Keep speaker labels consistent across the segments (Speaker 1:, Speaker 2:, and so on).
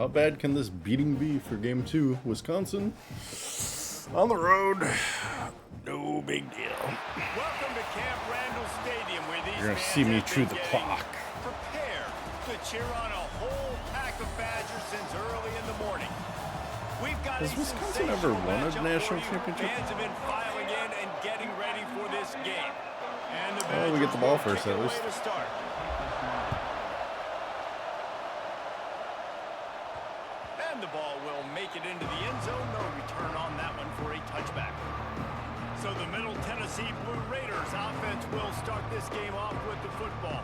Speaker 1: How bad can this beating be for game 2? Wisconsin on the road. No big deal.
Speaker 2: Welcome to Camp Randall Stadium, where these
Speaker 1: You're gonna
Speaker 2: fans
Speaker 1: see me
Speaker 2: have
Speaker 1: through
Speaker 2: been
Speaker 1: the
Speaker 2: getting
Speaker 1: clock.
Speaker 2: prepared to cheer on a whole pack of Badgers since early in the morning. We've got
Speaker 1: Has
Speaker 2: a
Speaker 1: Wisconsin ever won a
Speaker 2: matchup
Speaker 1: national
Speaker 2: for you.
Speaker 1: championship?
Speaker 2: Fans have been filing in and getting ready for this game. And the
Speaker 1: Oh, we get the ball first, at least.
Speaker 2: To start. And the ball will make it into the end zone. No return on that one for a touchback. So the Middle Tennessee Blue Raiders offense will start this game off with the football.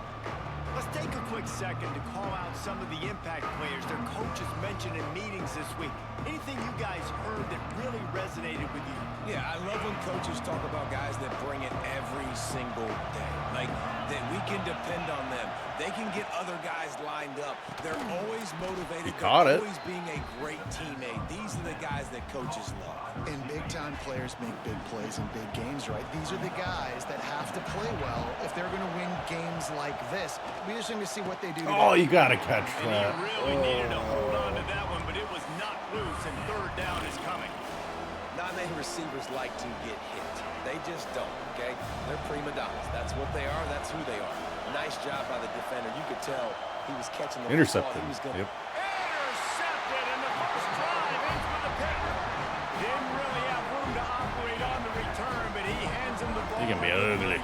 Speaker 2: Let's take a quick second to call out some of the impact players their coaches mentioned in meetings this week. Anything you guys heard that really resonated with you?
Speaker 3: Yeah, I love when coaches talk about guys that bring it every single day. Like, that we can depend on them. They can get other guys lined up. They're always motivated. They're always being a great teammate. These are the guys that coaches love.
Speaker 4: And big-time players make big plays in big games, right? These are the guys that have to play well if they're going to win games like this. We just need to see what they do today.
Speaker 1: Oh, you gotta catch that.
Speaker 2: And he really needed to hold on to that one, but it was not loose, and third down is coming.
Speaker 3: Not many receivers like to get hit. They just don't, okay? They're prima donnas. That's what they are. That's who they are. Nice job by the defender. You could tell he was catching the
Speaker 1: Intercepted.
Speaker 3: ball. He was gonna...
Speaker 1: Yep.
Speaker 2: Intercepted in the first drive into the pick. Didn't really have room to operate on the return, but he hands him the ball.
Speaker 1: He can be ugly.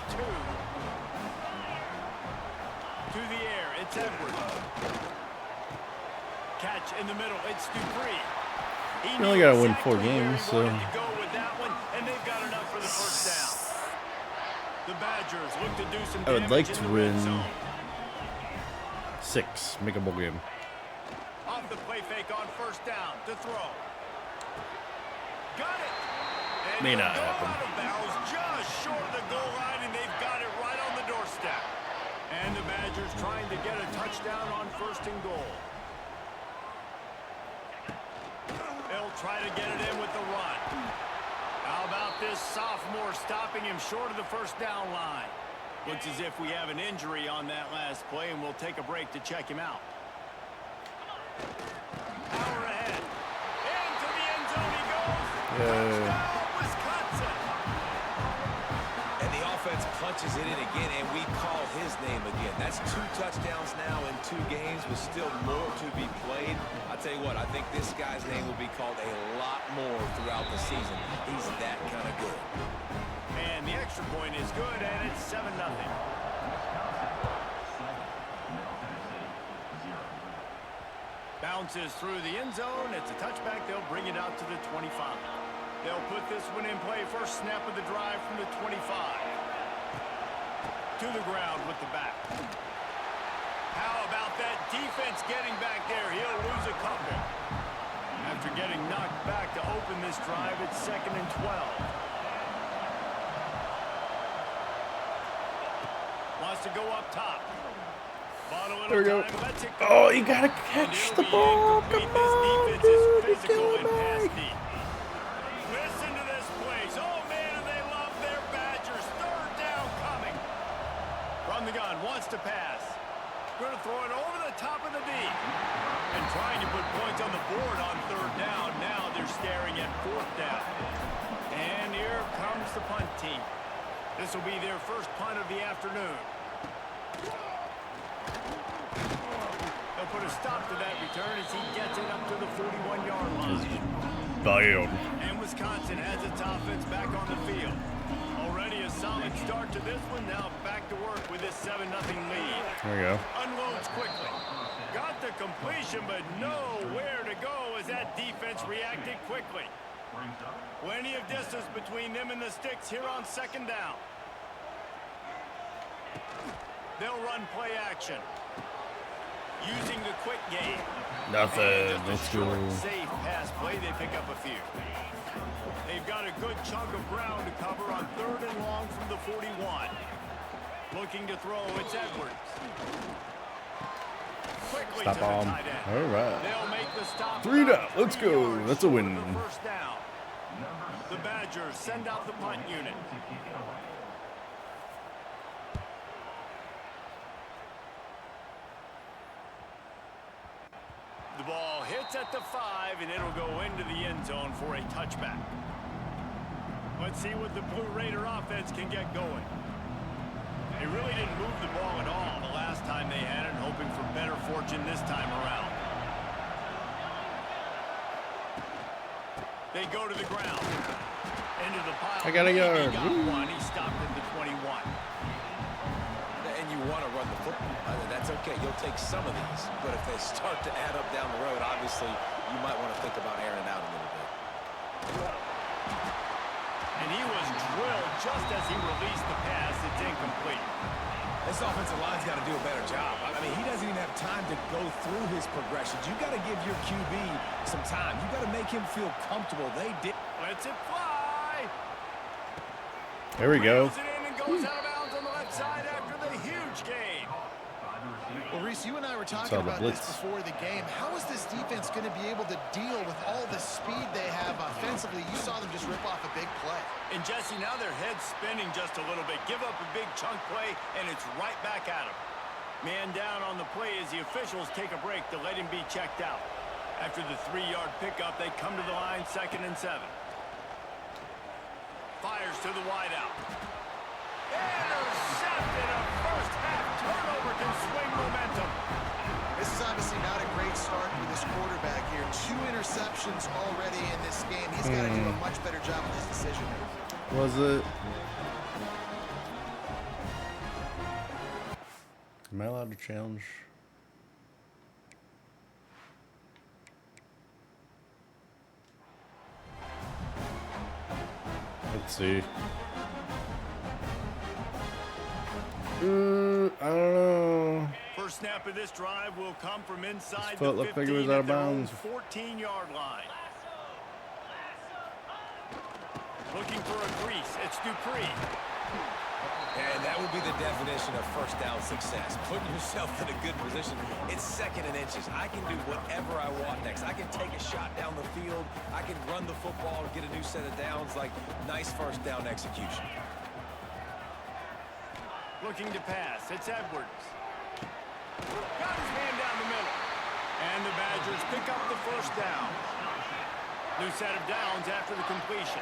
Speaker 2: To the air, it's Edwards. Catch in the middle, it's Dupree.
Speaker 1: You only gotta win 4 games, so.
Speaker 2: To go with that one, and they've got enough for the first down. The Badgers look to do some
Speaker 1: I would like
Speaker 2: damage
Speaker 1: to
Speaker 2: in the red
Speaker 1: win
Speaker 2: zone.
Speaker 1: 6. Make a bowl game.
Speaker 2: Off the play fake on first down to throw. Got it. And
Speaker 1: May not
Speaker 2: he'll go
Speaker 1: happen.
Speaker 2: out of bounds just short of the goal line, and they've got it right on the doorstep. And the Badgers trying to get a touchdown on first and goal. They'll try to get it in with the run. How about this sophomore stopping him short of the first down line? Looks as if we have an injury on that last play, and we'll take a break to check him out. Power ahead. Into the end zone he goes. Touchdown, Wisconsin.
Speaker 3: And the offense punches it in again, and we call his name again. That's 2 touchdowns now in 2 games, with still more to be played. I'll tell you what, I think this guy's name will be called a lot more throughout the season. He's that kind of good.
Speaker 2: And the extra point is good, and it's 7-0. Bounces through the end zone. It's a touchback. They'll bring it out to the 25. They'll put this one in play. First snap of the drive from the 25. To the ground with the back. How about that defense getting back there? He'll lose a couple. After getting knocked back to open this drive, it's 2nd and 12. Wants to go up top.
Speaker 1: There we go. Oh, you gotta catch the ball. Come on, dude. You're killing me.
Speaker 2: Listen to this place. Oh, man, and they love their Badgers. Third down coming. From the gun, wants to pass. Going to throw it over the top of the D. And trying to put points on the board on third down. Now they're staring at 4th down. And here comes the punt team. This will be their first punt of the afternoon. They'll put a stop to that return as he gets it up to the 41-yard line. And Wisconsin has its offense back on the field. Already a solid start to this one. Now back to work with this 7-0 lead.
Speaker 1: There we go.
Speaker 2: Unloads quickly. Got the completion, but nowhere to go as that defense reacted quickly. Plenty of distance between them and the sticks here on 2nd down. They'll run play action. Using the quick game.
Speaker 1: Nothing. Let's go.
Speaker 2: Safe pass play. They pick up a few. They've got a good chunk of ground to cover on 3rd and long from the 41. Looking to throw. It's Edwards. Quickly
Speaker 1: Stop
Speaker 2: to the
Speaker 1: on.
Speaker 2: tight end.
Speaker 1: All right.
Speaker 2: They'll make the stop.
Speaker 1: 3 down. Let's
Speaker 2: 3
Speaker 1: go.
Speaker 2: yards
Speaker 1: That's a
Speaker 2: short
Speaker 1: win.
Speaker 2: of the first down. The Badgers send out the punt unit. The ball ball hits at the 5, and it'll go into the end zone for a touchback. Let's see what the Blue Raider offense can get going. They really didn't move the ball at all the last time they had it, hoping for better fortune this time around. They go to the ground. Into the pile.
Speaker 1: I got a yard.
Speaker 2: He got one. He stopped at the 21.
Speaker 3: And you want to run the football. That's okay. You'll take some of these. But if they start to add up down the road, obviously, you might want to think about airing out a little bit.
Speaker 2: And he was drilled just as he released the pass. It's incomplete.
Speaker 3: This offensive line's got to do a better job. I mean, he doesn't even have time to go through his progressions. You got to give your QB some time. You got to make him feel comfortable. They did.
Speaker 2: Lets it fly.
Speaker 1: There we go.
Speaker 2: It in and goes out of bounds on the left side after the huge gain.
Speaker 4: Well, Reese, you and I were talking about this before the game. How is this defense going to be able to deal with all the speed they have offensively? You saw them just rip off a big play.
Speaker 2: And, Jesse, now their head's spinning just a little bit. Give up a big chunk play, and it's right back at them. Man down on the play as the officials take a break to let him be checked out. After the 3-yard pickup, they come to the line, 2nd and 7. Fires to the wideout. Intercepted. A first-half turnover can swing momentum.
Speaker 4: This is obviously not a great start for this quarterback here. 2 interceptions already in this game. He's got to do a much better job with his decision.
Speaker 1: Was it? Am I allowed to challenge? Let's see. I don't know.
Speaker 2: First snap of this drive will come from inside
Speaker 1: foot
Speaker 2: the
Speaker 1: looked like
Speaker 2: 15
Speaker 1: it was out of
Speaker 2: at their own
Speaker 1: bounds.
Speaker 2: 14-yard line. Looking for a crease. It's Dupree.
Speaker 3: And that would be the definition of first down success. Putting yourself in a good position. It's 2nd and inches. I can do whatever I want next. I can take a shot down the field. I can run the football and get a new set of downs. Like, nice first down execution.
Speaker 2: Looking to pass. It's Edwards. Got his man down the middle. And the Badgers pick up the first down. New set of downs after the completion.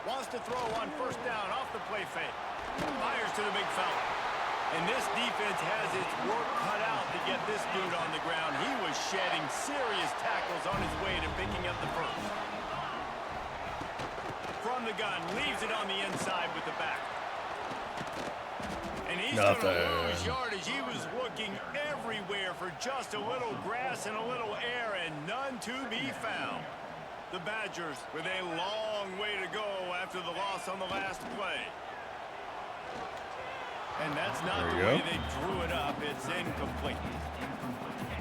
Speaker 2: Wants to throw on first down off the play fake. Fires to the big fella. And this defense has its work cut out to get this dude on the ground. He was shedding serious tackles on his way to picking up the first. From the gun, leaves it on the inside with the back. And he's going to lose yardage. He was looking everywhere for just a little grass and a little air, and none to be found. The Badgers with a long way to go after the loss on the last play. And that's not the way they drew it up. It's incomplete.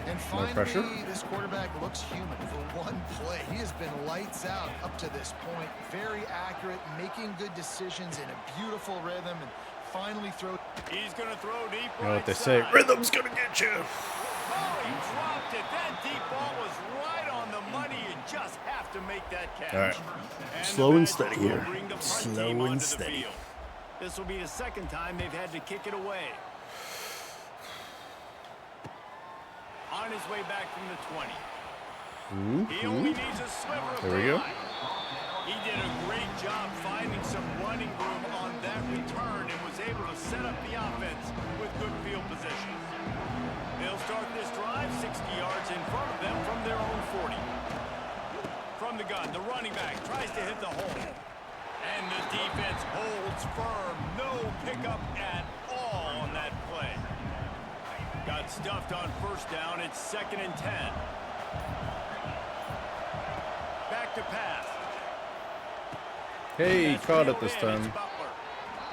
Speaker 4: And finally, this quarterback looks human for one play. He has been lights out up to this point. Very accurate, making good decisions in a beautiful rhythm, and finally throw.
Speaker 2: He's going to throw deep.
Speaker 1: You know what they say? Rhythm's going to get you.
Speaker 2: Oh, he dropped it. That deep ball was right on the money. You just have to make that catch.
Speaker 1: All right.
Speaker 2: And
Speaker 1: Slow and steady here.
Speaker 2: Slow and steady. This will be the 2nd time they've had to kick it away. On his way back from the 20. He only needs a sliver of
Speaker 1: There we go.
Speaker 2: time. He did a great job finding some running room on that return and was able to set up the offense with good field position. They'll start this drive 60 yards in front of them from their own 40. From the gun, the running back tries to hit the hole. And the defense holds firm. No pickup at all on that play. Got stuffed on first down. It's 2nd and 10. Back to pass.
Speaker 1: Hey, he caught it this time.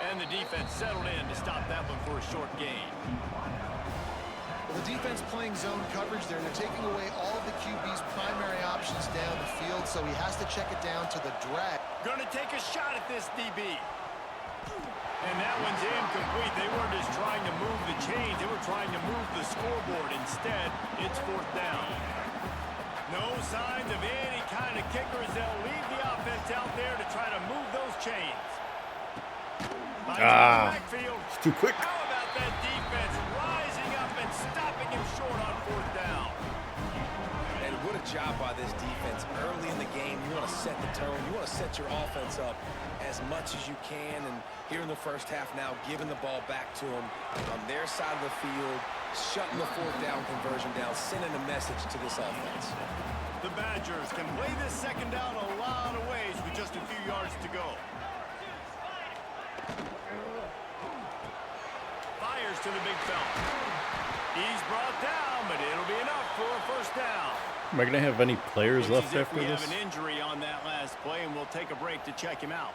Speaker 2: And the defense settled in to stop that one for a short gain.
Speaker 4: Well, the defense playing zone coverage there. They're taking away all of the QB's primary options down the field, so he has to check it down to the drag.
Speaker 2: Going to take a shot at this DB. And that one's incomplete. They weren't just trying to move the chains. They were trying to move the scoreboard. Instead, it's 4th down. No signs of any kind of kickers. They'll leave the offense out there to try to move those chains. It's too quick. How about that defense rising up
Speaker 3: job by this defense. Early in the game, you want to set the tone. You want to set your offense up as much as you can. And here in the first half now, giving the ball back to them on their side of the field, shutting the fourth down conversion down, sending a message to this offense.
Speaker 2: The Badgers can play this second down a lot of ways with just a few yards to go. Fires to the big fella. He's brought down, but it'll be enough for a first down.
Speaker 1: Am I going to have any players left
Speaker 2: Looks as if
Speaker 1: after
Speaker 2: we
Speaker 1: this?
Speaker 2: have an injury on that last play, and we'll take a break to check him out.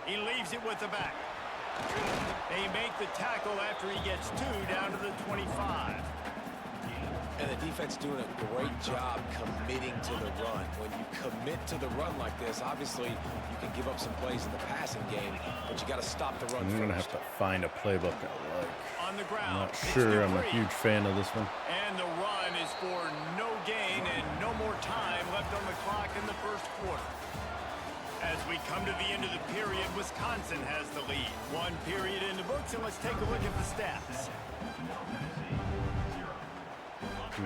Speaker 2: He leaves it with the back. They make the tackle after he gets 2 down to the 25.
Speaker 3: And the defense doing a great job committing to the run. When you commit to the run like this, obviously you can give up some plays in the passing game, but you got to stop the run
Speaker 1: I'm going to have
Speaker 3: first.
Speaker 1: to find a playbook I like.
Speaker 2: On the ground.
Speaker 1: I'm not
Speaker 2: it's
Speaker 1: sure I'm a
Speaker 2: Dupree.
Speaker 1: huge fan of this one.
Speaker 2: And the run is for no gain and no more time left on the clock in the first quarter. As we come to the end of the period, Wisconsin has the lead. 1 period in the books, and let's take a look at the stats.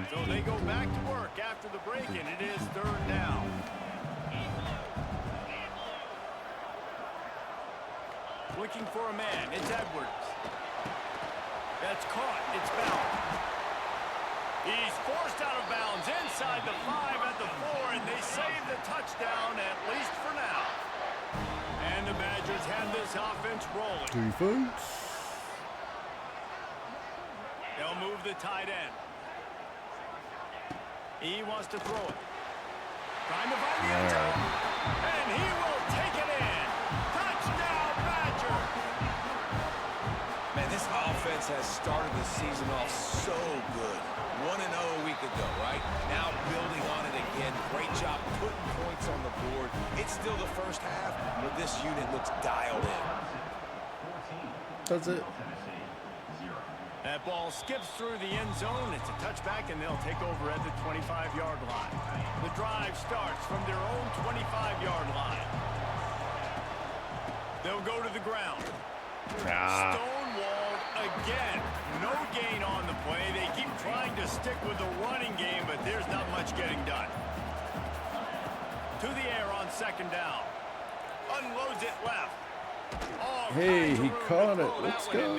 Speaker 2: So they go back to work after the break, and it is 3rd down. Looking for a man. It's Edwards. That's caught. It's Bell. He's forced out of bounds inside the 5 at the 4, and they save the touchdown, at least for now. And the Badgers have this offense rolling.
Speaker 1: Defense.
Speaker 2: They'll move the tight end. He wants to throw it. Trying to find the end zone. And he will take it in. Touchdown, Badger.
Speaker 3: Man, this offense has started the season off so good. 1-0 a week ago, right? Now building on it again. Great job putting points on the board. It's still the first half, but this unit looks dialed in.
Speaker 1: That's it.
Speaker 2: That ball skips through the end zone. It's a touchback, and they'll take over at the 25-yard line. The drive starts from their own 25-yard line. They'll go to the ground. Stonewalled again. No gain on the play. They keep trying to stick with the running game, but there's not much getting done. To the air on 2nd down. Unloads it left.
Speaker 1: Hey, he caught it. Let's go.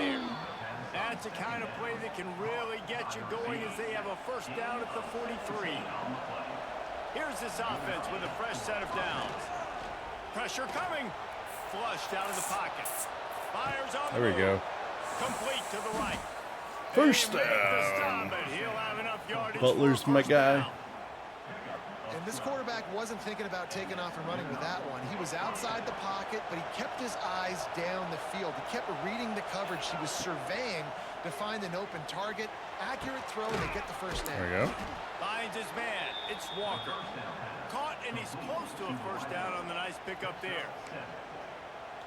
Speaker 2: That's the kind of play that can really get you going as they have a first down at the 43. Here's this offense with a fresh set of downs. Pressure coming. Flushed out of the pocket. Fires on the
Speaker 1: There we go.
Speaker 2: Complete to the right.
Speaker 1: First
Speaker 2: They make the stop,
Speaker 1: down.
Speaker 2: but he'll have enough yardage
Speaker 1: Butler's
Speaker 2: for a
Speaker 1: my
Speaker 2: first
Speaker 1: guy.
Speaker 2: down.
Speaker 4: And this quarterback wasn't thinking about taking off and running with that one. He was outside the pocket, but he kept his eyes down the field. He kept reading the coverage. He was surveying to find an open target. Accurate throw, and they get the first down.
Speaker 1: There we go.
Speaker 2: Finds his man. It's Walker. Caught, and he's close to a first down on the nice pickup there.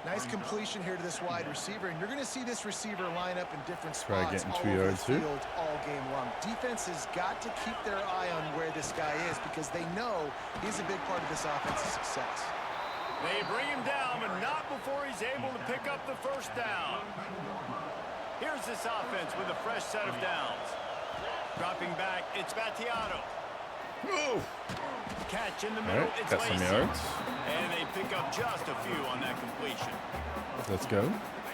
Speaker 4: Nice completion here to this wide receiver, and you're going to see this receiver line up in different
Speaker 1: Try
Speaker 4: spots
Speaker 1: getting
Speaker 4: all
Speaker 1: 2
Speaker 4: over
Speaker 1: yards
Speaker 4: the
Speaker 1: here.
Speaker 4: field all game long. Defense has got to keep their eye on where this guy is because they know he's a big part of this offense's success.
Speaker 2: They bring him down, but not before he's able to pick up the first down. Here's this offense with a fresh set of downs. Dropping back, it's Battiato.
Speaker 1: Move.
Speaker 2: Catch in the
Speaker 1: All
Speaker 2: middle,
Speaker 1: right,
Speaker 2: it's
Speaker 1: got some
Speaker 2: Lacey.
Speaker 1: yards.
Speaker 2: And they pick up just a few on that completion.
Speaker 1: Let's go.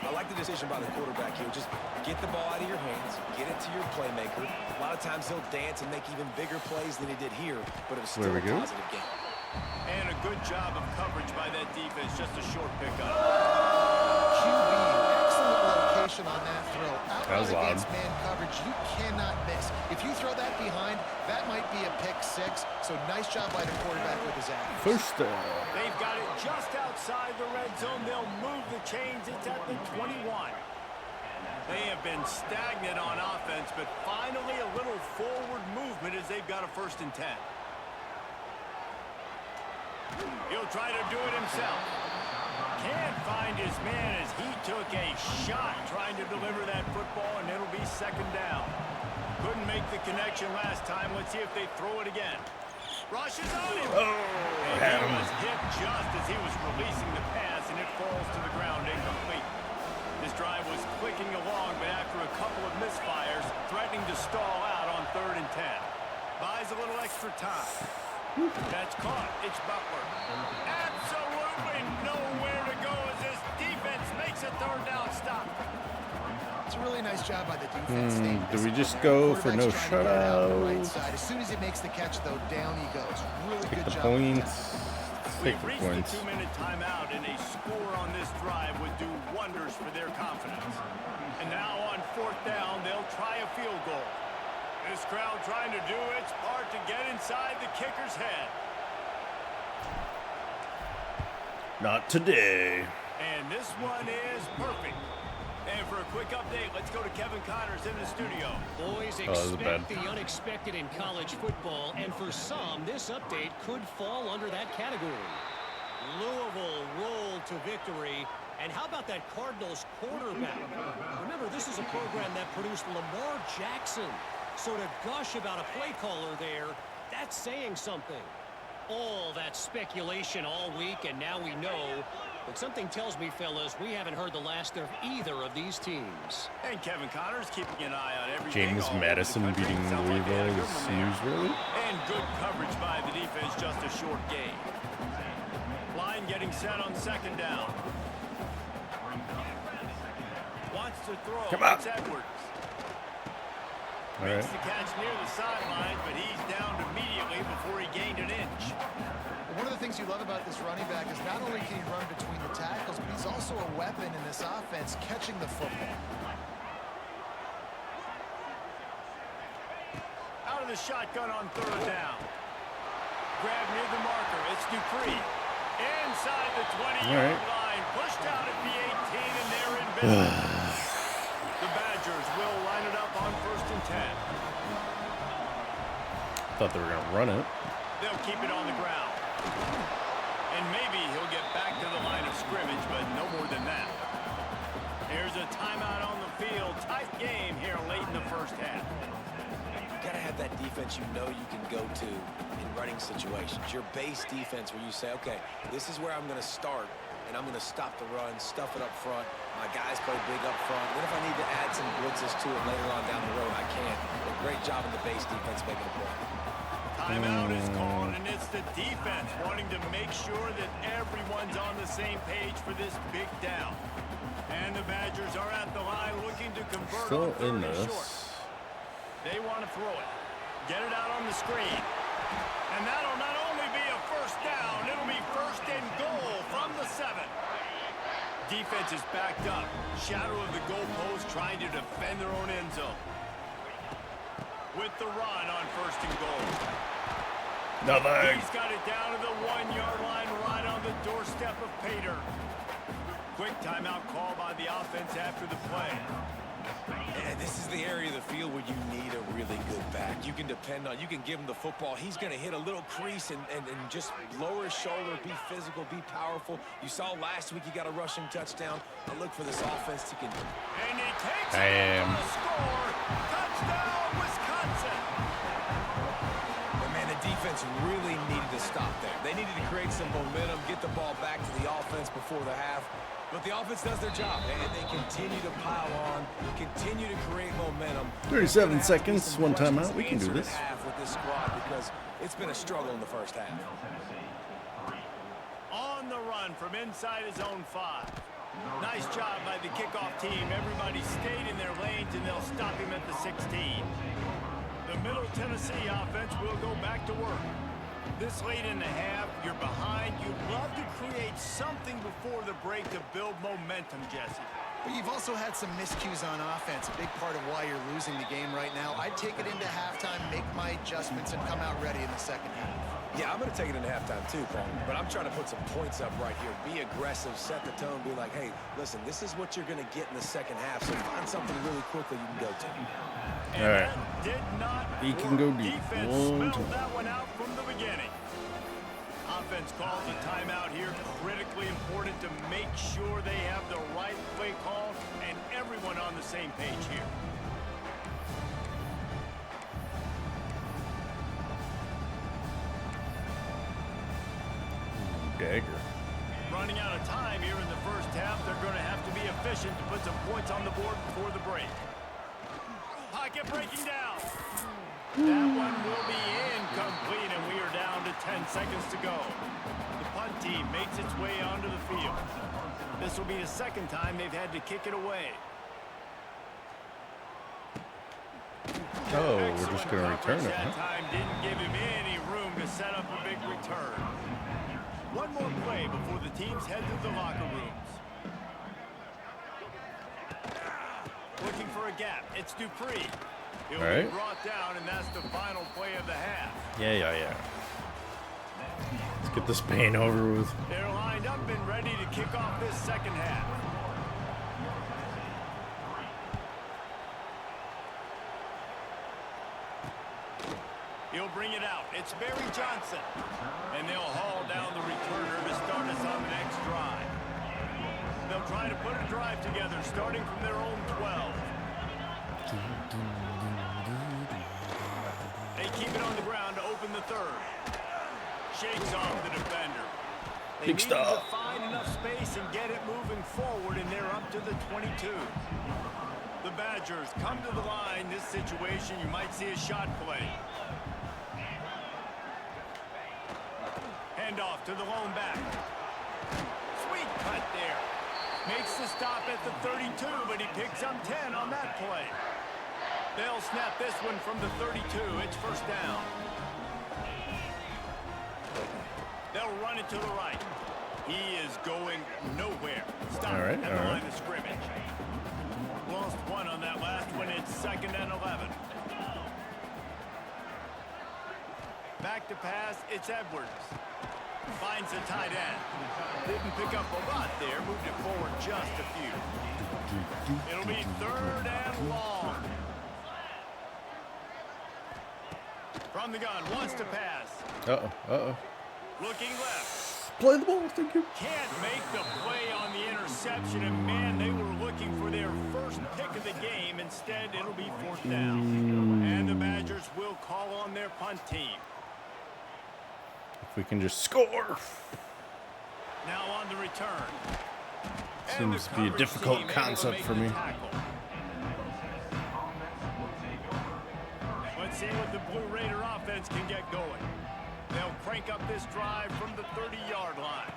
Speaker 3: I like the decision by the quarterback here. Just get the ball out of your hands, get it to your playmaker. A lot of times he'll dance and make even bigger plays than he did here, but it was still
Speaker 1: There
Speaker 3: a
Speaker 1: we go.
Speaker 3: positive game.
Speaker 2: And a good job of coverage by that defense, just a short pickup.
Speaker 4: QB, excellent location on that throw. Out
Speaker 1: That was loud.
Speaker 4: against man coverage, you cannot miss. If you throw that behind, that might be a pick 6. So nice job by the quarterback with his accuracy.
Speaker 1: First down.
Speaker 2: They've got it just outside the red zone. They'll move the chains. It's at the 21. They have been stagnant on offense, but finally a little forward movement as they've got a 1st and 10. He'll try to do it himself. Can't find his man as he took a shot trying to deliver that football, and it'll be 2nd down. Couldn't make the connection last time. Let's see if they throw it again. Rushes on him. And
Speaker 1: had
Speaker 2: he
Speaker 1: him.
Speaker 2: was hit just as he was releasing the pass, and it falls to the ground incomplete. This drive was clicking along, but after a couple of misfires, time. That's caught. It's Butler. Absolutely nowhere to go as this defense makes a third down stop.
Speaker 4: It's a really nice job by the defense.
Speaker 1: Do we just go for no shutout?
Speaker 4: Right side. As soon as he makes the catch, though, down he goes. Really
Speaker 1: Take
Speaker 4: good
Speaker 1: the
Speaker 4: job.
Speaker 1: points. Take the
Speaker 2: We've reached
Speaker 1: points.
Speaker 2: the 2-minute timeout, and a score on this drive would do wonders for their confidence. And now on 4th down, they'll try a field goal. This crowd trying to do its part to get inside the kicker's head.
Speaker 1: Not today.
Speaker 2: And this one is perfect. And for a quick update, let's go to Kevin Connors in the studio.
Speaker 5: Boys, expect the unexpected in college football, and for some, this update could fall under that category. Louisville rolled to victory. And how about that Cardinals quarterback? Remember, this is a program that produced Lamar Jackson. So to gush about a play caller there, that's saying something. All that speculation all week, and now we know. But something tells me, fellas, we haven't heard the last of either of these teams.
Speaker 2: And Kevin Connors keeping an eye on everything.
Speaker 1: James Madison beating Louisville is newsworthy.
Speaker 2: And good coverage by the defense, just a short gain. Line getting set on 2nd down. Wants to throw.
Speaker 1: Come on.
Speaker 2: It's Edwards.
Speaker 1: All right.
Speaker 2: Makes the catch near the sideline, but he's down immediately before he gained an inch.
Speaker 4: One of the things you love about this running back is not only can he run between the tackles, but he's also a weapon in this offense, catching the football.
Speaker 2: Out of the shotgun on 3rd down. Grab near the marker. It's Dupree. Inside the 20-yard line. Pushed out at the 18, and they're in business. The Badgers will line it up on 1st and 10.
Speaker 1: Thought they were going to run it.
Speaker 2: They'll keep it on the ground. And maybe he'll get back to the line of scrimmage, but no more than that. Here's a timeout on the field. Tight game here late in the 1st half.
Speaker 3: You gotta have that defense you know you can go to in running situations. Your base defense where you say, okay, this is where I'm going to start, and I'm going to stop the run, stuff it up front. My guys play big up front. Then if I need to add some blitzes to it later on down the road, I can. But great job in the base defense making a play.
Speaker 2: Timeout is called, and it's the defense wanting to make sure that everyone's on the same page for this big down. And the Badgers are at the line looking to convert
Speaker 1: Still
Speaker 2: on 3rd
Speaker 1: in
Speaker 2: and
Speaker 1: this.
Speaker 2: short. They want to throw it. Get it out on the screen. And that'll not only be a 1st down, it'll be 1st and goal from the 7. Defense is backed up. Shadow of the goalpost trying to defend their own end zone. With the run on 1st and goal.
Speaker 1: Nothing.
Speaker 2: He's got it down to the 1-yard line right on the doorstep of Pater. Quick timeout call by the offense after the play.
Speaker 3: And this is the area of the field where you need a really good back. You can depend on, you can give him the football. He's going to hit a little crease and just lower his shoulder, be physical, be powerful. You saw last week he got a rushing touchdown. I look for this offense to continue.
Speaker 2: And he takes
Speaker 1: Damn.
Speaker 2: it for the score. Touchdown, Wisconsin.
Speaker 3: But man, the defense really needed to stop there. They needed to create some momentum, get the ball back to the offense before the half. But the offense does their job, and they continue to pile on, continue to create momentum.
Speaker 1: 37 seconds, one timeout. We can do this.
Speaker 3: With this squad because it's been a struggle in the 1st half.
Speaker 2: On the run from inside his own 5. Nice job by the kickoff team. Everybody stayed in their lanes, and they'll stop him at the 16. The Middle Tennessee offense will go back to work. This late in the half, you're behind. You'd love to create something before the break to build momentum, Jesse.
Speaker 4: But you've also had some miscues on offense, a big part of why you're losing the game right now. I'd take it into halftime, make my adjustments, and come out ready in the 2nd half.
Speaker 3: Yeah, I'm going to take it into halftime too, Paul. But I'm trying to put some points up right here. Be aggressive, set the tone, be like, hey, listen, this is what you're going to get in the 2nd half, so find something really quickly you can go to.
Speaker 2: And
Speaker 1: all right.
Speaker 2: that did not
Speaker 1: He can go deep.
Speaker 2: Defense
Speaker 1: One
Speaker 2: smelled
Speaker 1: time.
Speaker 2: that one out from the beginning. Offense calls a timeout here. Critically important to make sure they have the right play call and everyone on the same page here.
Speaker 1: Dagger.
Speaker 2: Running out of time here in the 1st half. They're going to have to be efficient to put some points on the board before the break. Pocket breaking down. That one will be incomplete, and we are down to 10 seconds to go. The punt team makes its way onto the field. This will be the second time they've had to kick it away.
Speaker 1: Oh, we're just going to return it,
Speaker 2: That
Speaker 1: huh?
Speaker 2: time didn't give him any room to set up a big return. One more play before the teams head to the locker rooms. Looking for a gap. It's Dupree. He'll be brought down, and that's the final play of the half.
Speaker 1: Yeah. Let's get this pain over with.
Speaker 2: They're lined up and ready to kick off this second half. He'll bring it out. It's Barry Johnson. And they'll haul down the returner to start us on the next drive. They'll try to put a drive together starting from their own 12. They keep it on the ground to open the third. Shakes off the defender. They need to find enough space and get it moving forward, and they're up to the 22. The Badgers come to the line. This situation, you might see a shot play. Handoff to the lone back. Sweet cut there. Makes the stop at the 32, but he picks up 10 on that play. They'll snap this one from the 32. It's first down. They'll run it to the right. He is going nowhere. Stop at the line of scrimmage. Lost one on that last one. It's 2nd and 11. Back to pass. It's Edwards. Finds the tight end. Didn't pick up a lot there. Moved it forward just a few. It'll be 3rd and long. From the gun, wants to pass. Looking left.
Speaker 1: Play the ball, thank you.
Speaker 2: Can't make the play on the interception, and man, they were looking for their first pick of the game. Instead, it'll be 4th down. And the Badgers will call on their punt team.
Speaker 1: If we can just score.
Speaker 2: Now on the return.
Speaker 1: Seems to be a difficult concept for me.
Speaker 2: Let's see what the Blue Raider offense can get going. They'll crank up this drive from the 30-yard line.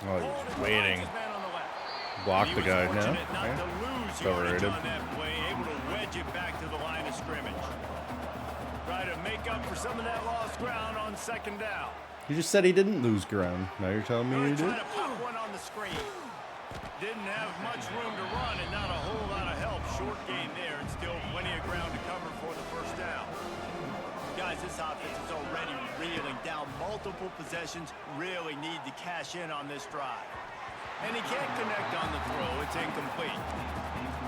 Speaker 1: Oh, he's waiting. Block the guy now. Accelerated.
Speaker 2: On that play, able to wedge it back to the line of scrimmage. Try to make up for some of that lost ground on 2nd down.
Speaker 1: You just said he didn't lose ground. Now you're telling me he did?
Speaker 2: Try to pop one on the screen. Didn't have much room to run and not a whole lot of help. Short gain there and still plenty of ground to cover for the first down. Guys, this offense is already reeling down multiple possessions. Really need to cash in on this drive. And he can't connect on the throw. It's incomplete.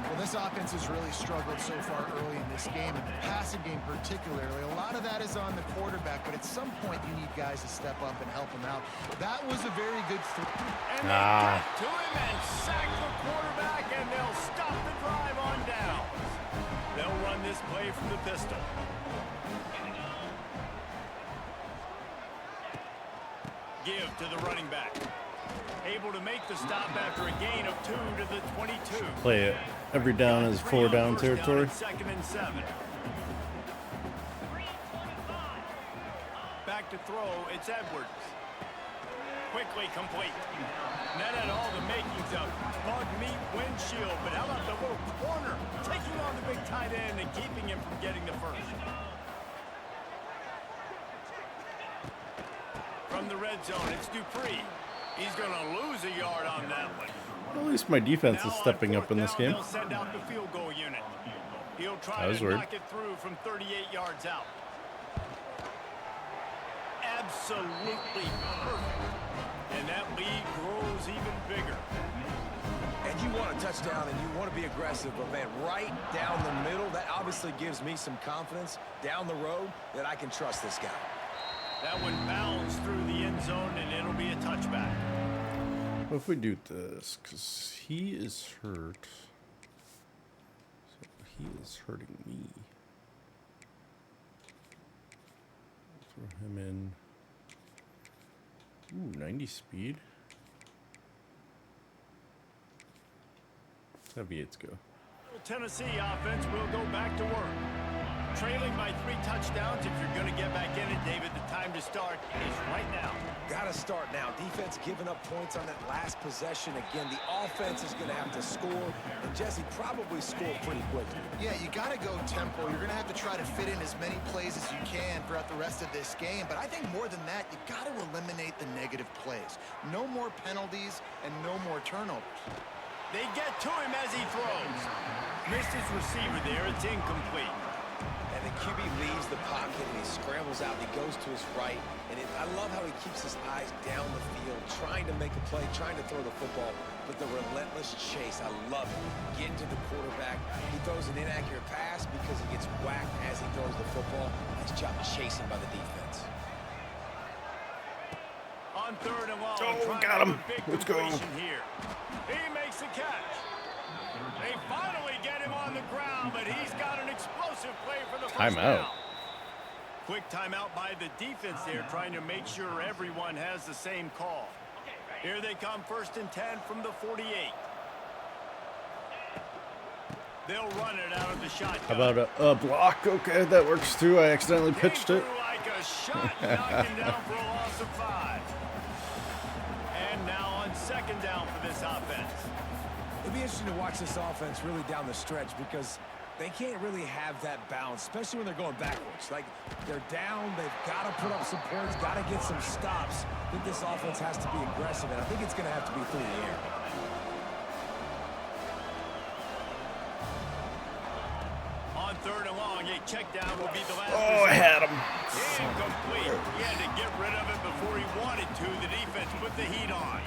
Speaker 4: Well, this offense has really struggled so far early in this game, and the passing game particularly. A lot of that is on the quarterback, but at some point you need guys to step up and help him out. That was a very good throw.
Speaker 2: And they get to him and sack the quarterback, and they'll stop the drive on down. They'll run this play from the pistol. Give to the running back. Able to make the stop after a gain of 2 to the 22.
Speaker 1: Play it. Every down is 4 down territory.
Speaker 2: 2nd and 7. Back to throw. It's Edwards. Quickly complete. That had all the makings of bug meat windshield, but how about the little corner taking on the big tight end and keeping him from getting the first? From the red zone, it's Dupree. He's going to lose a yard on that one.
Speaker 1: At least my defense is stepping up in this game.
Speaker 2: They'll send out the field goal unit. He'll try to knock it through from 38 yards out. Absolutely perfect. And that lead grows even bigger.
Speaker 3: And you want a touchdown and you want to be aggressive, but man, right down the middle, that obviously gives me some confidence down the road that I can trust this guy.
Speaker 2: That one bounced through the end zone, and it'll be a touchback.
Speaker 1: What if we do this? Because he is hurt. So he is hurting me. Throw him in. Ooh, 90 speed. Let's have Yates go.
Speaker 2: Tennessee offense will go back to work. trailing by 3 touchdowns. If you're going to get back in it, David, the time to start is right now.
Speaker 3: Got to start now. Defense giving up points on that last possession. Again, the offense is going to have to score, and Jesse probably score pretty quickly.
Speaker 4: Yeah, you got to go tempo. You're going to have to try to fit in as many plays as you can throughout the rest of this game. But I think more than that, you got to eliminate the negative plays. No more penalties and no more turnovers.
Speaker 2: They get to him as he throws. Missed his receiver there. It's incomplete.
Speaker 3: And the QB leaves the pocket and he scrambles out. He goes to his right. And I love how he keeps his eyes down the field, trying to make a play, trying to throw the football. But the relentless chase, I love it. Getting to the quarterback. He throws an inaccurate pass because he gets whacked as he throws the football. Nice job chasing by the defense.
Speaker 2: On 3rd and long.
Speaker 1: Oh, got him. Let's go.
Speaker 2: Here. He makes the catch. They finally get him on the ground, but he's got an explosive play for the first down. Quick timeout by the defense there, trying to make sure everyone has the same call. Here they come, 1st and 10 from the 48. They'll run it out of the shotgun.
Speaker 1: How about a block? Okay, that works too. I accidentally pitched it.
Speaker 2: Like a shot, knocking down for a loss of 5. And now on 2nd down for this offense.
Speaker 3: It'd be interesting to watch this offense really down the stretch because they can't really have that balance, especially when they're going backwards. Like, they're down, they've got to put up some points, got to get some stops. I think this offense has to be aggressive, and I think it's going to have to be through the air.
Speaker 2: On 3rd and long, a check down will be the last.
Speaker 1: Oh, I had him.
Speaker 2: Incomplete. He had to get rid of it before he wanted to. The defense put the heat on.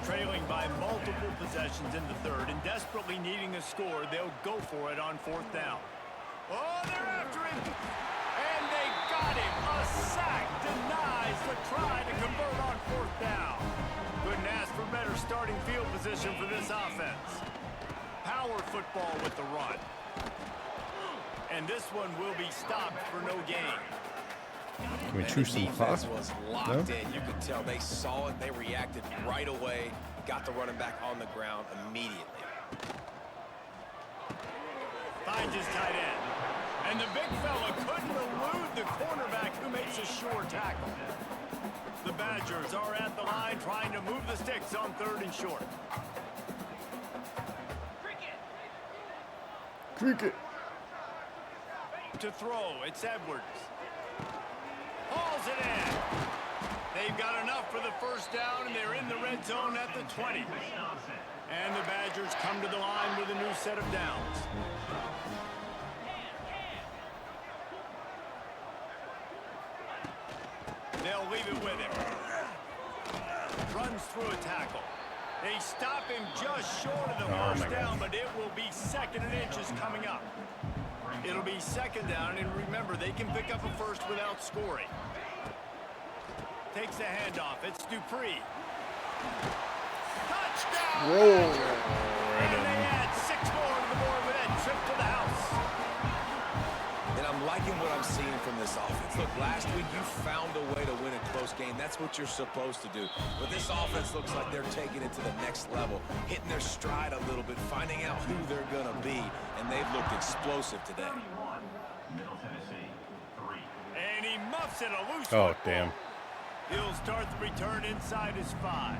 Speaker 2: Trailing by multiple possessions in the 3rd and desperately needing a score, they'll go for it on 4th down. Oh, they're after him. And they got him. A sack denies the try to convert on 4th down. Couldn't ask for better starting field position for this offense. Power football with the run. And this one will be stopped for no gain.
Speaker 1: Can we choose some
Speaker 3: defense
Speaker 1: clock?
Speaker 3: was locked in. You could tell they saw it. They reacted right away. Got the running back on the ground immediately.
Speaker 2: Finds his tight end. And the big fella couldn't elude the cornerback who makes a sure tackle. The Badgers are at the line trying to move the sticks on 3rd and short.
Speaker 1: Cricket.
Speaker 2: To throw, it's Edwards. Hauls it in. They've got enough for the 1st down, and they're in the red zone at the 20. And the Badgers come to the line with a new set of downs. They'll leave it with him. Runs through a tackle. They stop him just short of the 1st down, but it will be 2nd and inches coming up. It'll be 2nd down, and remember, they can pick up a 1st without scoring. Takes the handoff. It's Dupree. Touchdown!
Speaker 1: Roll.
Speaker 2: And they add 6 more to the board with that trip to the house.
Speaker 3: And I'm liking what I'm seeing from this offense. Look, last week you found a way to win a close game. That's what you're supposed to do. But this offense looks like they're taking it to the next level, hitting their stride a little bit, finding out who they're going to be. And they've looked explosive today.
Speaker 2: And he muffs it a loose
Speaker 1: Oh,
Speaker 2: football.
Speaker 1: damn.
Speaker 2: He'll start the return inside his 5.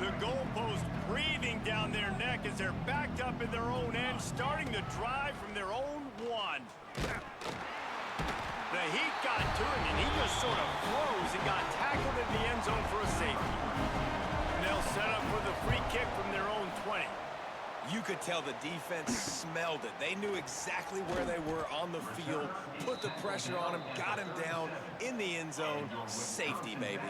Speaker 2: The goalpost breathing down their neck as they're backed up in their own end, starting the drive from their own 1. The heat got to him, and he just sort of froze and got tackled in the end zone for a safety. And they'll set up for the free kick from their own 20.
Speaker 3: You could tell the defense smelled it. They knew exactly where they were on the field, put the pressure on him, got him down in the end zone. Safety, baby.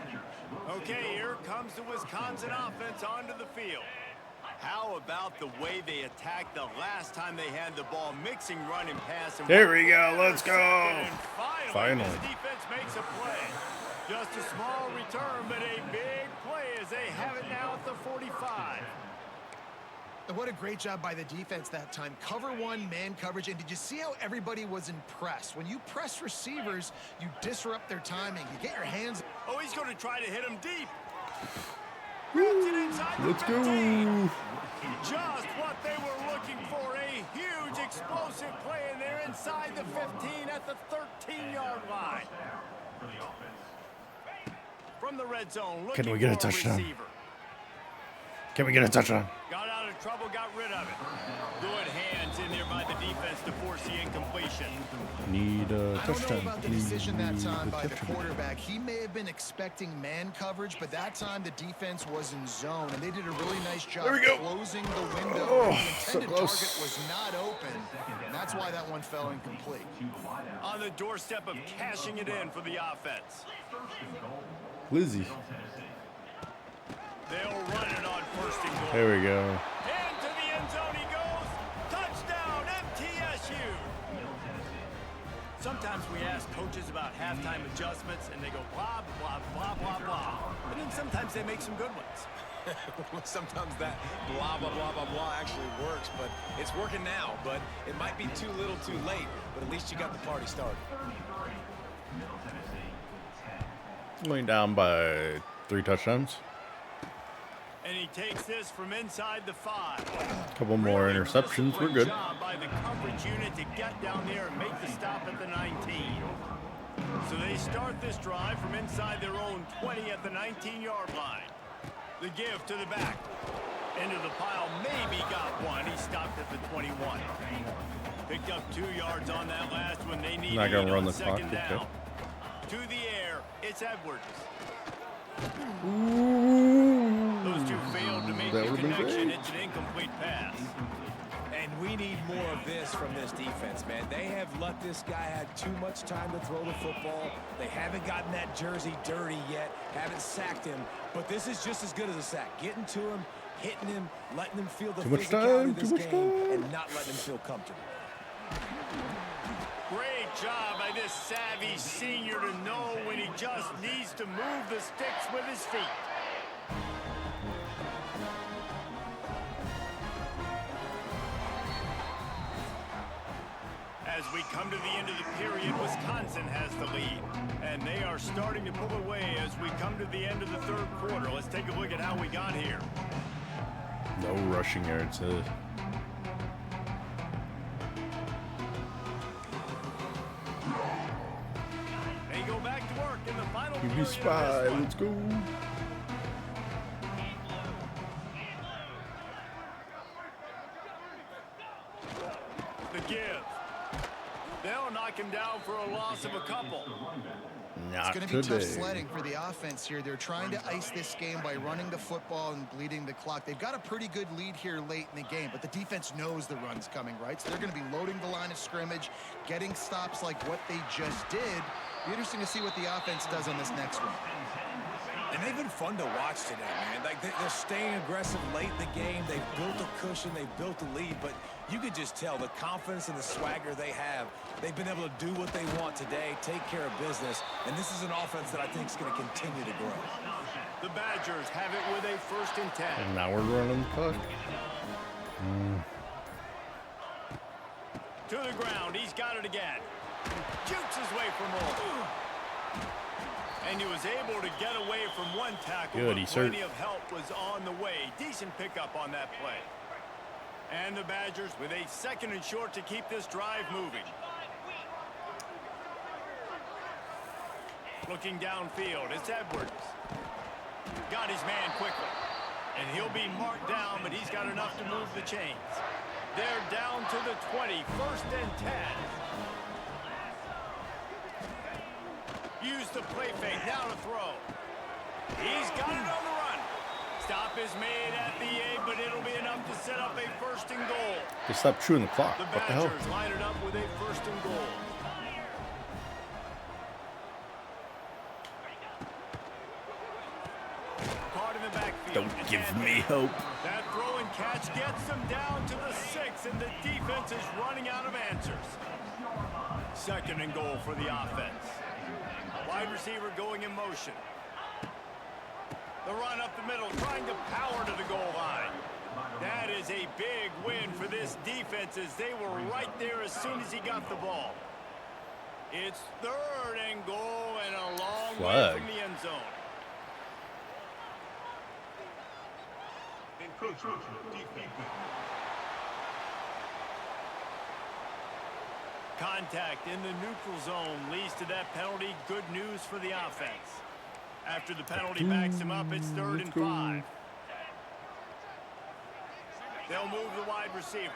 Speaker 2: Okay, here comes the Wisconsin offense onto the field. How about the way they attacked the last time they had the ball, mixing run and pass? And
Speaker 1: There we go. Let's go.
Speaker 2: And finally,
Speaker 1: Finally.
Speaker 2: this defense makes a play. Just a small return, but a big play as they have it now at the 45.
Speaker 4: And what a great job by the defense that time. Cover 1, man coverage. And did you see how everybody was impressed? When you press receivers, you disrupt their timing. You get your hands.
Speaker 2: Oh, he's going to try to hit him deep.
Speaker 1: Let's go.
Speaker 2: Just what they were looking for. A huge explosive play, and they're inside the 15 at the from the red zone.
Speaker 1: Can we
Speaker 2: Looking
Speaker 1: get a
Speaker 2: for
Speaker 1: touchdown?
Speaker 2: receiver.
Speaker 1: Can we get a touchdown?
Speaker 2: Got out of trouble, got rid of it. Good hands in there by the defense to force the incompletion.
Speaker 1: Need a
Speaker 4: I don't know
Speaker 1: touchdown.
Speaker 4: about the decision that time by the quarterback. He may have been expecting man coverage, but that time the defense was in zone, and they did a really nice job closing the window.
Speaker 1: Oh,
Speaker 4: the intended
Speaker 1: so close.
Speaker 4: target was not open, and that's why that one fell incomplete.
Speaker 2: On the doorstep of cashing it in for the offense.
Speaker 1: Lizzie.
Speaker 2: They'll run it on first and goal.
Speaker 1: There we go.
Speaker 2: Into the end zone he goes. Touchdown, MTSU. Sometimes we ask coaches about halftime adjustments, and they go blah, blah, blah, blah, blah. And then sometimes they make some good ones.
Speaker 3: Sometimes that blah, blah, blah, blah, blah actually works, but it's working now. But it might be too little too late, but at least you got the party started.
Speaker 1: Going down by 3 touchdowns.
Speaker 2: And he takes this from inside the 5.
Speaker 1: Couple more interceptions. We're good.
Speaker 2: Job by the coverage unit to get down there and make the stop at the 19. So they start this drive from inside their own 20 at the 19-yard line. The give to the back. Into the pile, maybe got one. He stopped at the 21. Picked up 2 yards on that last one. They need
Speaker 1: Not gonna run the clock,
Speaker 2: second down.
Speaker 1: okay.
Speaker 2: To the air, it's Edwards.
Speaker 1: Ooh,
Speaker 2: Those two failed to make
Speaker 1: that
Speaker 2: the
Speaker 1: would've been
Speaker 2: connection.
Speaker 1: great.
Speaker 2: It's an incomplete pass.
Speaker 3: And we need more of this from this defense, man. They have let this guy have too much time to throw the football. They haven't gotten that jersey dirty yet, haven't sacked him. But this is just as good as a sack. Getting to him, hitting him, letting him feel the
Speaker 1: Too much
Speaker 3: physicality
Speaker 1: time,
Speaker 3: of this
Speaker 1: too much
Speaker 3: game,
Speaker 1: time.
Speaker 3: and not letting him feel comfortable.
Speaker 2: Great job by this savvy senior to know when he just needs to move the sticks with his feet. As we come to the end of the period, Wisconsin has the lead. And they are starting to pull away as we come to the end of the third quarter. Let's take a look at how we got here.
Speaker 1: no rushing yards.
Speaker 2: They go back to work in the final
Speaker 1: Give me
Speaker 2: period
Speaker 1: spy.
Speaker 2: of this one.
Speaker 1: Let's go.
Speaker 2: The give. They'll knock him down for a loss of a couple.
Speaker 1: Not
Speaker 4: It's going to be tough
Speaker 1: today.
Speaker 4: sledding for the offense here. They're trying to ice this game by running the football and bleeding the clock. They've got a pretty good lead here late in the game, but the defense knows the run's coming, right? So they're going to be loading the line of scrimmage, getting stops like what they just did. Be interesting to see what the offense does on this next one.
Speaker 3: And they've been fun to watch today, man. Like they're staying aggressive late in the game. They've built a cushion. They've built a lead. But you could just tell the confidence and the swagger they have. They've been able to do what they want today, take care of business. And this is an offense that I think is going to continue to grow.
Speaker 2: The Badgers have it with a 1st and 10.
Speaker 1: And now we're running the clock.
Speaker 2: To the ground, he's got it again. Jukes his way for more. And he was able to get away from one tackle,
Speaker 1: Good,
Speaker 2: but
Speaker 1: he
Speaker 2: plenty
Speaker 1: served.
Speaker 2: of help was on the way. Decent pickup on that play. And the Badgers with a 2nd and short to keep this drive moving. Looking downfield, it's Edwards. Got his man quickly. And he'll be marked down, but he's got enough to move the chains. They're down to the 20, 1st and 10. Use the play fake, now to throw. He's got it on the run. Stop is made at the 8, but it'll be enough to set up a 1st and goal.
Speaker 1: Just stop chewing the clock.
Speaker 2: The
Speaker 1: What the hell?
Speaker 2: Badgers line it up with a 1st and goal. Caught in the backfield.
Speaker 1: Don't
Speaker 2: It's
Speaker 1: give
Speaker 2: Anthony.
Speaker 1: me hope.
Speaker 2: That throw and catch gets them down to the 6, and the defense is running out of answers. 2nd and goal for the offense. Wide receiver going in motion. The run up the middle, trying to power to the goal line. That is a big win for this defense as they were right there as soon as he got the ball. It's 3rd and goal and a long way
Speaker 1: Flag.
Speaker 2: from the end zone. Contact in the neutral zone leads to that penalty. Good news for the offense. After the penalty backs him up, it's 3rd and 5. They'll move the wide receiver.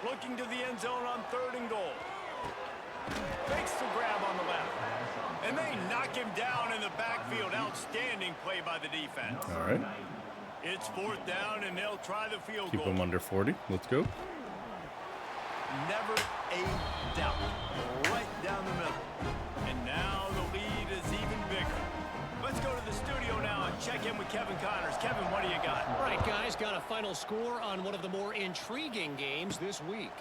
Speaker 2: Looking to the end zone on 3rd and goal. Fakes the grab on the left. And they knock him down in the backfield. Outstanding play by the defense.
Speaker 1: All right.
Speaker 2: It's 4th down, and they'll try the field goal.
Speaker 1: Keep them under 40. Let's go.
Speaker 2: Never a doubt. Right down the middle. And now the lead is even bigger. Let's go to the studio now and check in with Kevin Connors. Kevin, what do you got?
Speaker 5: All right, guys, got a final score on one of the more intriguing games this week.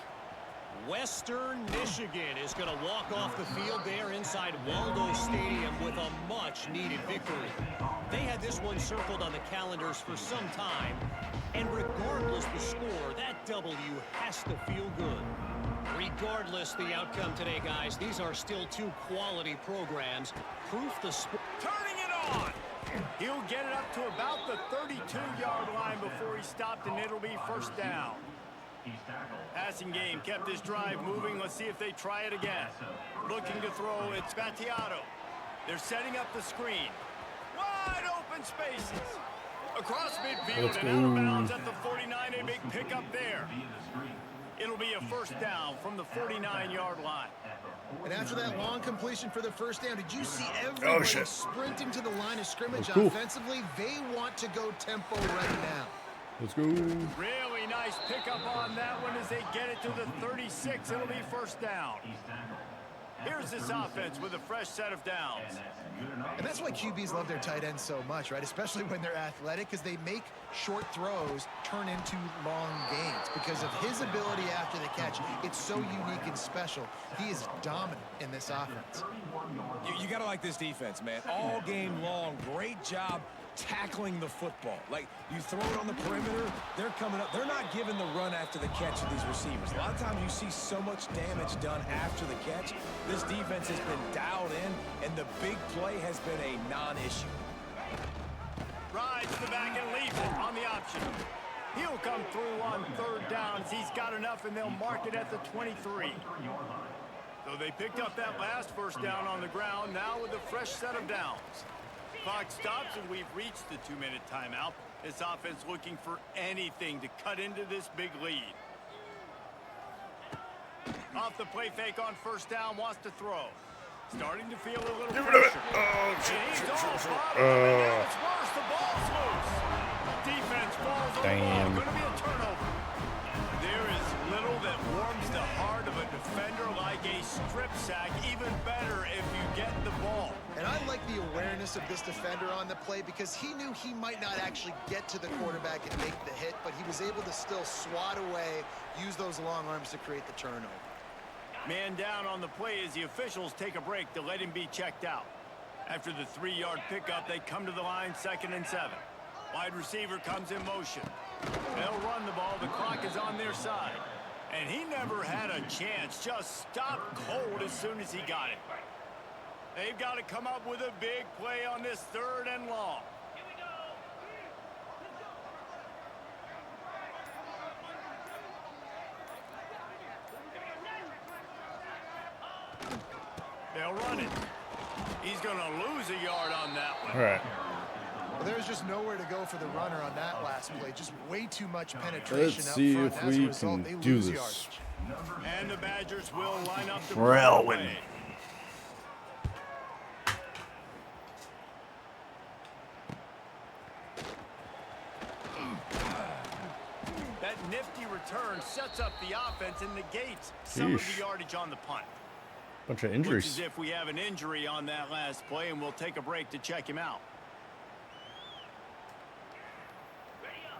Speaker 5: Western Michigan is going to walk off the field there inside Waldo Stadium with a much-needed victory. They had this one circled on the calendars for some time, and regardless the score, that W has to feel good. Regardless the outcome today, guys, these are still 2 quality programs. Proof the sport.
Speaker 2: Turning it on! He'll get it up to about the 32-yard line before he stopped, and it'll be 1st down. Passing game kept this drive moving. Let's see if they try it again. Looking to throw, it's Battiato. They're setting up the screen. Wide open spaces. Across midfield and out of bounds at the 49. A big pickup there. It'll be a 1st down from the 49-yard line.
Speaker 4: And after that long completion for the 1st down, did you see everybody sprinting to the line of scrimmage offensively? They want to go tempo right now.
Speaker 1: Let's go.
Speaker 2: Really nice pickup on that one as they get it to the 36. It'll be 1st down. Here's this offense with a fresh set of downs.
Speaker 4: And that's why QBs love their tight ends so much, right? Especially when they're athletic, because they make short throws turn into long gains. Because of his ability after the catch, it's so unique and special. He is dominant in this offense.
Speaker 3: You got to like this defense, man. All game long, great job tackling the football. Like, you throw it on the perimeter, they're coming up. They're not giving the run after the catch to these receivers. A lot of times you see so much damage done after the catch. This defense has been dialed in, and the big play has been a non-issue.
Speaker 2: Rides the back and leaves it on the option. He'll come through on 3rd down. He's got enough, and they'll mark it at the 23. So they picked up that last 1st down on the ground, now with a fresh set of downs. Clock stops, and we've reached the 2-minute timeout. This offense looking for anything to cut into this big lead. Off the play fake on 1st down, wants to throw. Starting to feel a little pressure.
Speaker 1: Oh,
Speaker 2: It's worse, the ball's loose. Defense falls on the ball. Going to be a turnover. There is little that warms the heart of a defender like a strip sack. Even better if you get the ball.
Speaker 4: And I like the awareness of this defender on the play because he knew he might not actually get to the quarterback and make the hit, but he was able to still swat away, use those long arms to create the turnover.
Speaker 2: Man down on the play as the officials take a break to let him be checked out. After the 3-yard pickup, they come to the line 2nd and 7. Wide receiver comes in motion. They'll run the ball. The clock is on their side. And he never had a chance. Just stopped cold as soon as he got it. They've got to come up with a big play on this 3rd and long. They'll run it. He's going to lose a yard on that one.
Speaker 1: All right.
Speaker 4: Well, there's just nowhere to go for the runner on that last play. Just way too much penetration
Speaker 1: Let's see
Speaker 4: up front.
Speaker 1: if
Speaker 4: As a
Speaker 1: we
Speaker 4: result,
Speaker 1: can
Speaker 4: they
Speaker 1: do
Speaker 4: lose
Speaker 1: this.
Speaker 4: yardage.
Speaker 2: And the Badgers will line up to
Speaker 1: Relwin.
Speaker 2: That nifty return sets up the offense and negates some of the yardage on the punt.
Speaker 1: Bunch of
Speaker 2: Looks
Speaker 1: injuries.
Speaker 2: as if we have an injury on that last play, and we'll take a break to check him out.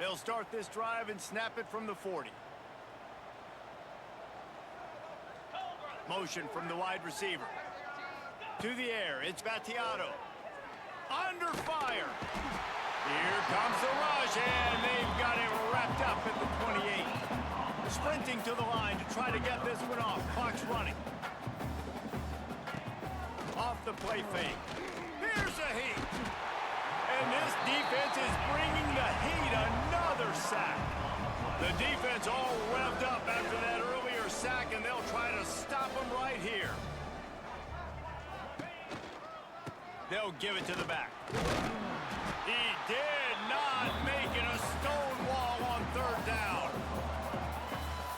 Speaker 2: They'll start this drive and snap it from the 40. Motion from the wide receiver. To the air, it's Battiato. Under fire. Here comes the rush, and they've got it wrapped up at the 28. Sprinting to the line to try to get this one off. Clock's running. Off the play fake. Here's a heat. And this defense is bringing the heat. Another sack. The defense all revved up after that earlier sack, and they'll try to stop them right here. They'll give it to the back. He did not make it a stone wall on third down.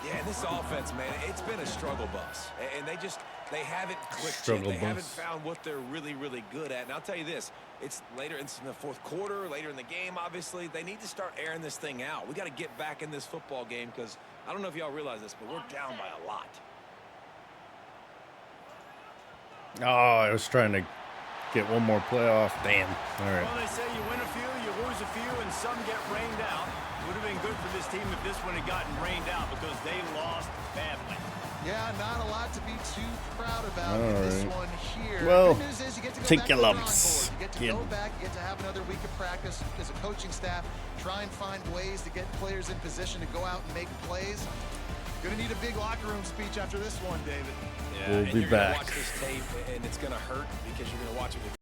Speaker 3: Yeah, this offense, man, it's been a struggle bus. And they haven't clicked
Speaker 1: Struggle
Speaker 3: yet. They haven't
Speaker 1: bus.
Speaker 3: found what they're really, really good at. And I'll tell you this, it's later in the fourth quarter, later in the game, obviously. They need to start airing this thing out. We got to get back in this football game because I don't know if y'all realize this, but we're down by a lot.
Speaker 1: Oh, I was trying to get one more playoff. Damn. All right.
Speaker 2: Well, they say you win a few, you lose a few, and some get rained out. Would have been good for this team if this one had gotten rained out because they lost badly.
Speaker 4: Yeah, not a lot to be too proud about
Speaker 1: All
Speaker 4: in this
Speaker 1: right.
Speaker 4: one here.
Speaker 1: Well,
Speaker 4: Good news is you get to go
Speaker 1: take
Speaker 4: back
Speaker 1: your
Speaker 4: to the
Speaker 1: lumps,
Speaker 4: drawing board. You get to
Speaker 1: kid.
Speaker 4: go back, you get to have another week of practice as a coaching staff, try and find ways to get players in position to go out and make plays. Gonna need a big locker room speech after this one, David.
Speaker 3: Yeah,
Speaker 1: We'll
Speaker 3: and
Speaker 1: be
Speaker 3: you're gonna
Speaker 1: back.
Speaker 3: watch this tape, and it's gonna hurt because you're gonna watch it with